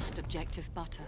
lost objective butter.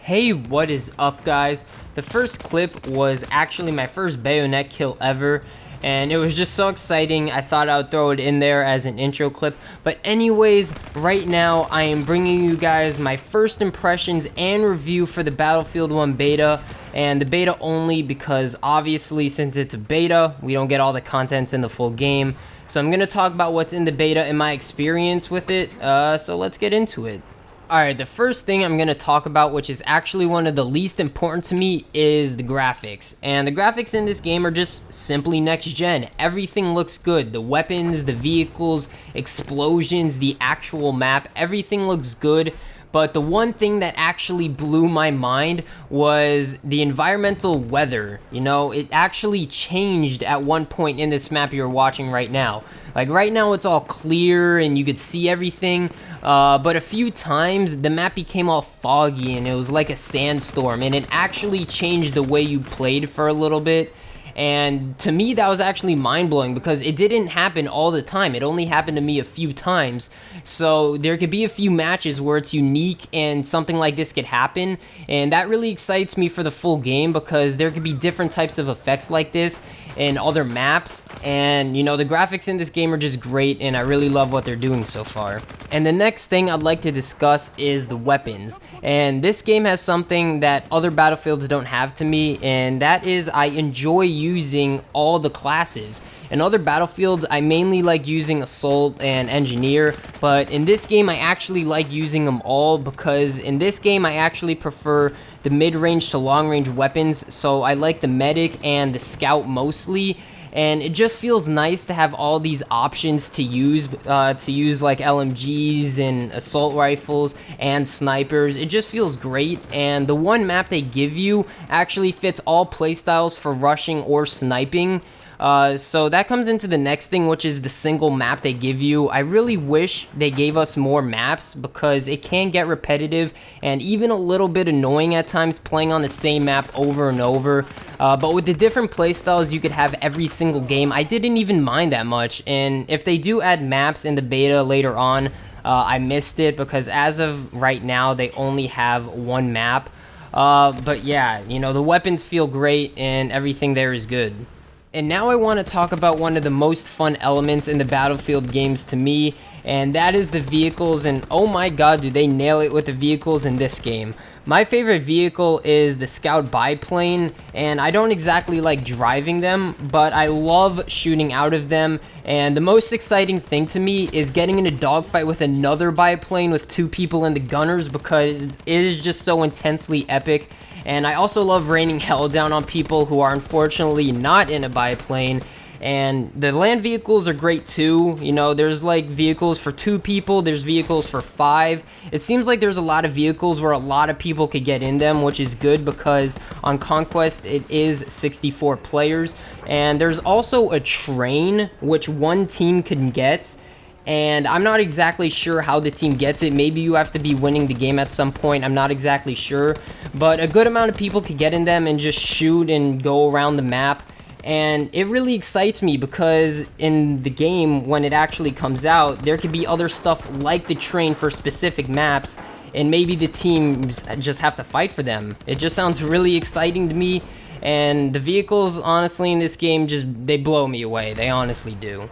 Hey, what is up, guys? The first clip was actually my first bayonet kill ever, and it was just so exciting. I thought I would throw it in there as an intro clip. But anyways, right now I am bringing you guys my first impressions and review for the Battlefield 1 beta, and the beta only because obviously since it's a beta, we don't get all the contents in the full game. So I'm going to talk about what's in the beta and my experience with it, so let's get into it. Alright, the first thing I'm going to talk about, which is actually one of the least important to me, is the graphics. And the graphics in this game are just simply next gen. Everything looks good. The weapons, the vehicles, explosions, the actual map, everything looks good. But the one thing that actually blew my mind was the environmental weather. You know, it actually changed at one point in this map you're watching right now. Like right now it's all clear and you could see everything, but a few times the map became all foggy and it was like a sandstorm, and it actually changed the way you played for a little bit. And to me that was actually mind-blowing because it didn't happen all the time. It only happened to me a few times. So there could be a few matches where it's unique and something like this could happen, and that really excites me for the full game because there could be different types of effects like this in other maps. And you know, the graphics in this game are just great, and I really love what they're doing so far. And the next thing I'd like to discuss is the weapons. And this game has something that other Battlefields don't have to me, and that is I enjoy using all the classes. In other Battlefields, I mainly like using Assault and Engineer, but in this game I actually like using them all because in this game I actually prefer the mid-range to long-range weapons, so I like the Medic and the Scout mostly. And it just feels nice to have all these options to use like LMGs and assault rifles and snipers. It just feels great, and the one map they give you actually fits all playstyles for rushing or sniping. So that comes into the next thing, which is the single map they give you. I really wish they gave us more maps because it can get repetitive and even a little bit annoying at times playing on the same map over and over. But with the different playstyles you could have every single game, I didn't even mind that much. And if they do add maps in the beta later on, I missed it because as of right now they only have one map. But yeah, you know, the weapons feel great and everything there is good. And now I want to talk about one of the most fun elements in the Battlefield games to me, and that is the vehicles. And oh my god, do they nail it with the vehicles in this game. My favorite vehicle is the Scout biplane, and I don't exactly like driving them, but I love shooting out of them. And the most exciting thing to me is getting in a dogfight with another biplane with two people in the gunners because it is just so intensely epic. And I also love raining hell down on people who are unfortunately not in a biplane. And the land vehicles are great too. You know, there's like vehicles for 2 people, there's vehicles for 5. It seems like there's a lot of vehicles where a lot of people could get in them, which is good because on Conquest it is 64 players. And there's also a train which one team can get. And I'm not exactly sure how the team gets it. Maybe you have to be winning the game at some point. I'm not exactly sure. But a good amount of people could get in them and just shoot and go around the map. And it really excites me because in the game, when it actually comes out, there could be other stuff like the train for specific maps. And maybe the teams just have to fight for them. It just sounds really exciting to me. And the vehicles, honestly, in this game, they blow me away. They honestly do.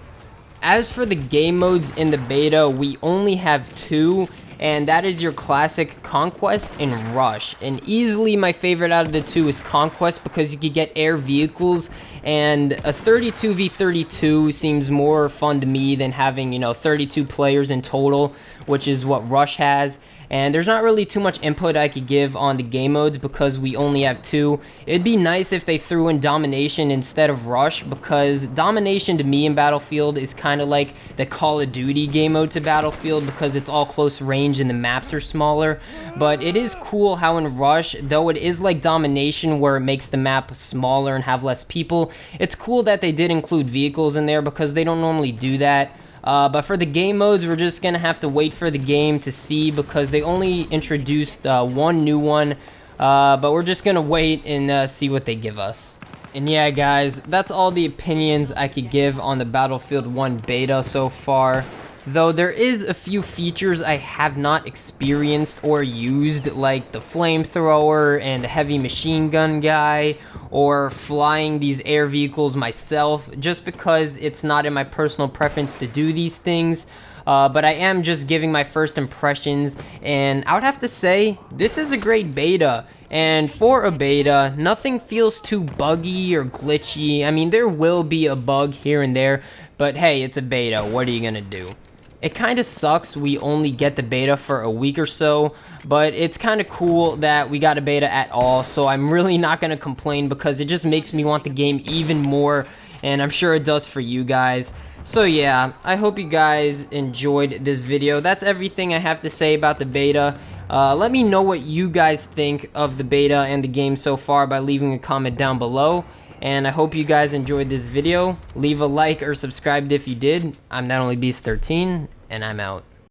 As for the game modes in the beta, we only have 2, and that is your classic Conquest and Rush. And easily my favorite out of the 2 is Conquest because you could get air vehicles, and a 32v32 seems more fun to me than having, you know, 32 players in total, which is what Rush has. And there's not really too much input I could give on the game modes because we only have 2. It'd be nice if they threw in Domination instead of Rush, because Domination to me in Battlefield is kind of like the Call of Duty game mode to Battlefield because it's all close range and the maps are smaller. But it is cool how in Rush, though it is like Domination where it makes the map smaller and have less people, it's cool that they did include vehicles in there because they don't normally do that. But for the game modes, we're just going to have to wait for the game to see because they only introduced one new one. But we're just going to wait and see what they give us. And yeah, guys, that's all the opinions I could give on the Battlefield 1 beta so far. Though there is a few features I have not experienced or used, like the flamethrower and the heavy machine gun guy, or flying these air vehicles myself, just because it's not in my personal preference to do these things. But I am just giving my first impressions, and I would have to say, this is a great beta. And for a beta, nothing feels too buggy or glitchy. I mean, there will be a bug here and there, but hey, it's a beta. What are you gonna do? It kind of sucks we only get the beta for a week or so, but it's kind of cool that we got a beta at all, so I'm really not going to complain because it just makes me want the game even more, and I'm sure it does for you guys. So yeah, I hope you guys enjoyed this video. That's everything I have to say about the beta. Let me know what you guys think of the beta and the game so far by leaving a comment down below. And I hope you guys enjoyed this video. Leave a like or subscribe if you did. I'm Not Only Beast 13, and I'm out.